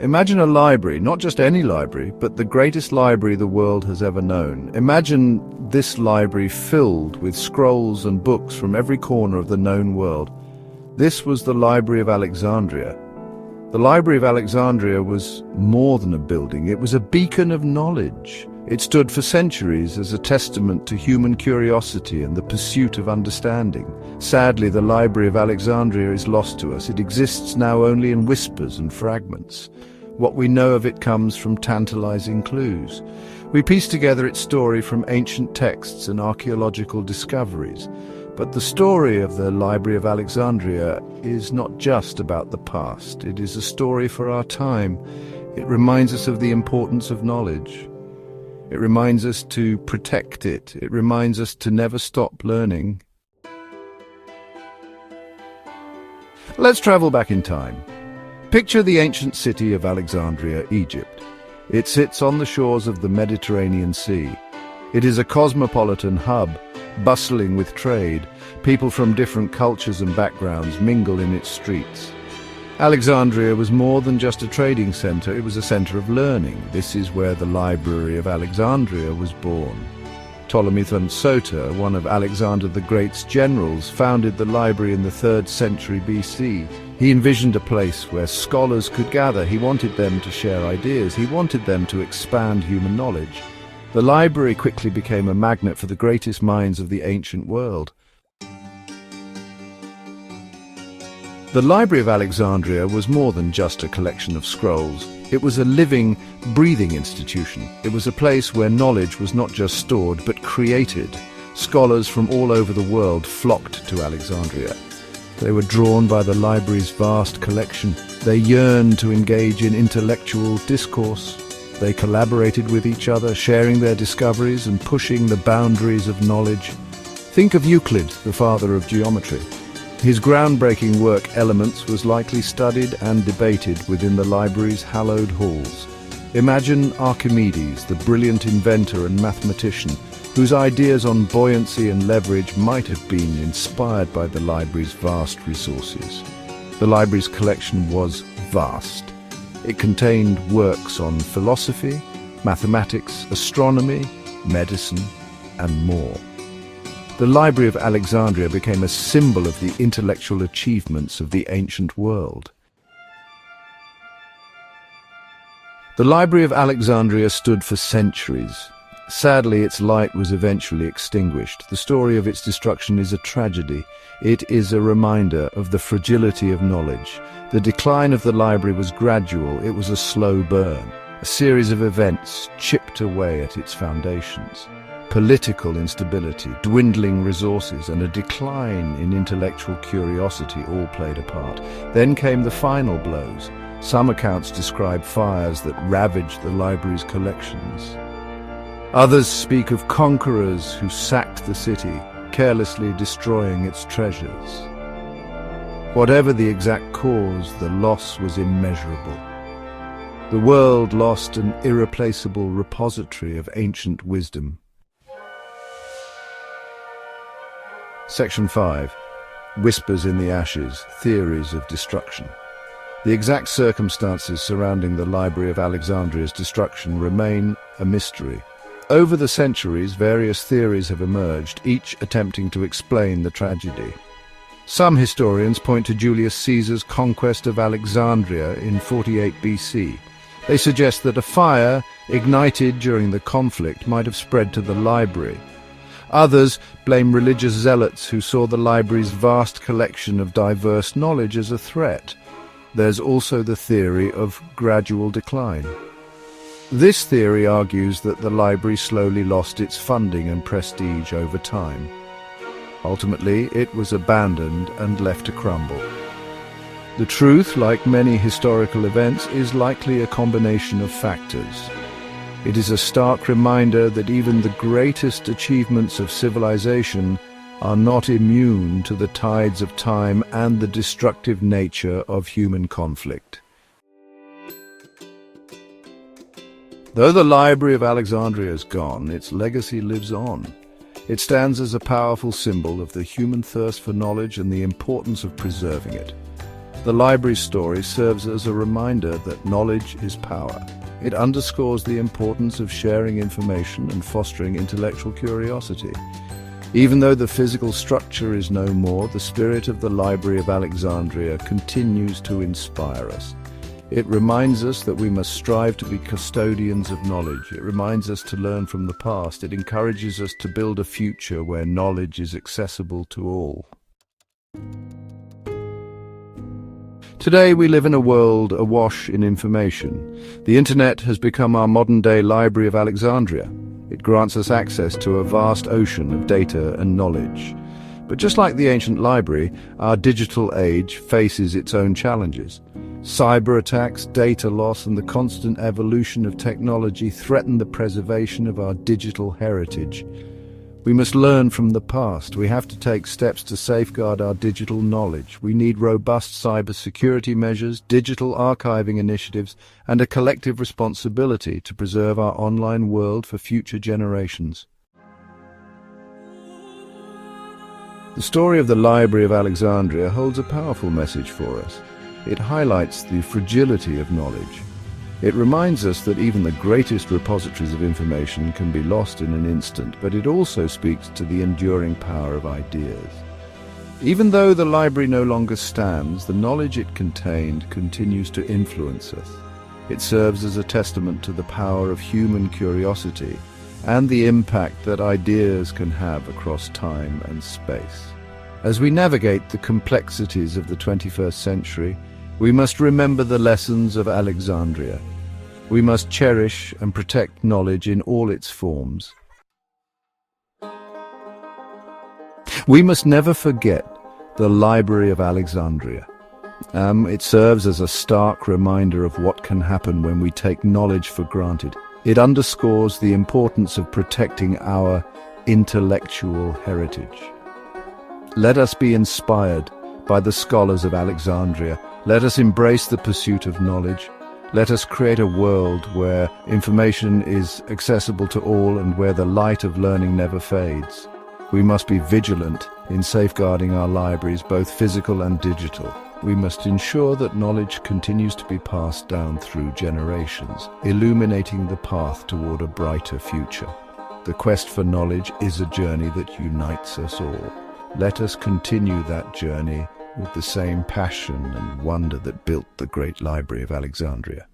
Imagine a library, not just any library, but the greatest library the world has ever known. Imagine this library filled with scrolls and books from every corner of the known world. This was the Library of Alexandria. The Library of Alexandria was more than a building, it was a beacon of knowledge. It stood for centuries as a testament to human curiosity and the pursuit of understanding. Sadly, the Library of Alexandria is lost to us. It exists now only in whispers and fragments. What we know of it comes from tantalizing clues. We piece together its story from ancient texts and archaeological discoveries. But the story of the Library of Alexandria is not just about the past. It is a story for our time. It reminds us of the importance of knowledge. It reminds us to protect it. It reminds us to never stop learning. Let's travel back in time. Picture the ancient city of Alexandria, Egypt. It sits on the shores of the Mediterranean Sea. It is a cosmopolitan hub, bustling with trade. People from different cultures and backgrounds mingle in its streets. Alexandria was more than just a trading center, it was a center of learning. This is where the Library of Alexandria was born. Ptolemy Sota, one of Alexander the Great's generals, founded the library in the 3rd century BC. He envisioned a place where scholars could gather. He wanted them to share ideas. He wanted them to expand human knowledge. The library quickly became a magnet for the greatest minds of the ancient world. The Library of Alexandria was more than just a collection of scrolls. It was a living, breathing institution. It was a place where knowledge was not just stored, but created. Scholars from all over the world flocked to Alexandria. They were drawn by the library's vast collection. They yearned to engage in intellectual discourse. They collaborated with each other, sharing their discoveries and pushing the boundaries of knowledge. Think of Euclid, the father of geometry. His groundbreaking work, Elements, was likely studied and debated within the library's hallowed halls. Imagine Archimedes, the brilliant inventor and mathematician, whose ideas on buoyancy and leverage might have been inspired by the library's vast resources. The library's collection was vast. It contained works on philosophy, mathematics, astronomy, medicine, and more. The Library of Alexandria became a symbol of the intellectual achievements of the ancient world. The Library of Alexandria stood for centuries. Sadly, its light was eventually extinguished. The story of its destruction is a tragedy. It is a reminder of the fragility of knowledge. The decline of the library was gradual. It was a slow burn. A series of events chipped away at its foundations. Political instability, dwindling resources, and a decline in intellectual curiosity all played a part. Then came the final blows. Some accounts describe fires that ravaged the library's collections. Others speak of conquerors who sacked the city, carelessly destroying its treasures. Whatever the exact cause, the loss was immeasurable. The world lost an irreplaceable repository of ancient wisdom. Section 5. Whispers in the Ashes, Theories of Destruction. The exact circumstances surrounding the Library of Alexandria's destruction remain a mystery. Over the centuries, various theories have emerged, each attempting to explain the tragedy. Some historians point to Julius Caesar's conquest of Alexandria in 48 BC. They suggest that a fire, ignited during the conflict, might have spread to the library. Others blame religious zealots who saw the library's vast collection of diverse knowledge as a threat. There's also the theory of gradual decline. This theory argues that the library slowly lost its funding and prestige over time. Ultimately, it was abandoned and left to crumble. The truth, like many historical events, is likely a combination of factors. It is a stark reminder that even the greatest achievements of civilization are not immune to the tides of time and the destructive nature of human conflict. Though the Library of Alexandria is gone, its legacy lives on. It stands as a powerful symbol of the human thirst for knowledge and the importance of preserving it. The library story serves as a reminder that knowledge is power. It underscores the importance of sharing information and fostering intellectual curiosity. Even though the physical structure is no more, the spirit of the Library of Alexandria continues to inspire us. It reminds us that we must strive to be custodians of knowledge. It reminds us to learn from the past. It encourages us to build a future where knowledge is accessible to all. Today we live in a world awash in information. The internet has become our modern-day Library of Alexandria. It grants us access to a vast ocean of data and knowledge. But just like the ancient library, our digital age faces its own challenges. Cyber attacks, data loss, and the constant evolution of technology threaten the preservation of our digital heritage. We must learn from the past. We have to take steps to safeguard our digital knowledge. We need robust cybersecurity measures, digital archiving initiatives, and a collective responsibility to preserve our online world for future generations. The story of the Library of Alexandria holds a powerful message for us. It highlights the fragility of knowledge. It reminds us that even the greatest repositories of information can be lost in an instant, but it also speaks to the enduring power of ideas. Even though the library no longer stands, the knowledge it contained continues to influence us. It serves as a testament to the power of human curiosity and the impact that ideas can have across time and space. As we navigate the complexities of the 21st century, we must remember the lessons of Alexandria. We must cherish and protect knowledge in all its forms. We must never forget the Library of Alexandria. It serves as a stark reminder of what can happen when we take knowledge for granted. It underscores the importance of protecting our intellectual heritage. Let us be inspired by the scholars of Alexandria. Let us embrace the pursuit of knowledge. Let us create a world where information is accessible to all and where the light of learning never fades. We must be vigilant in safeguarding our libraries, both physical and digital. We must ensure that knowledge continues to be passed down through generations, illuminating the path toward a brighter future. The quest for knowledge is a journey that unites us all. Let us continue that journey with the same passion and wonder that built the great Library of Alexandria.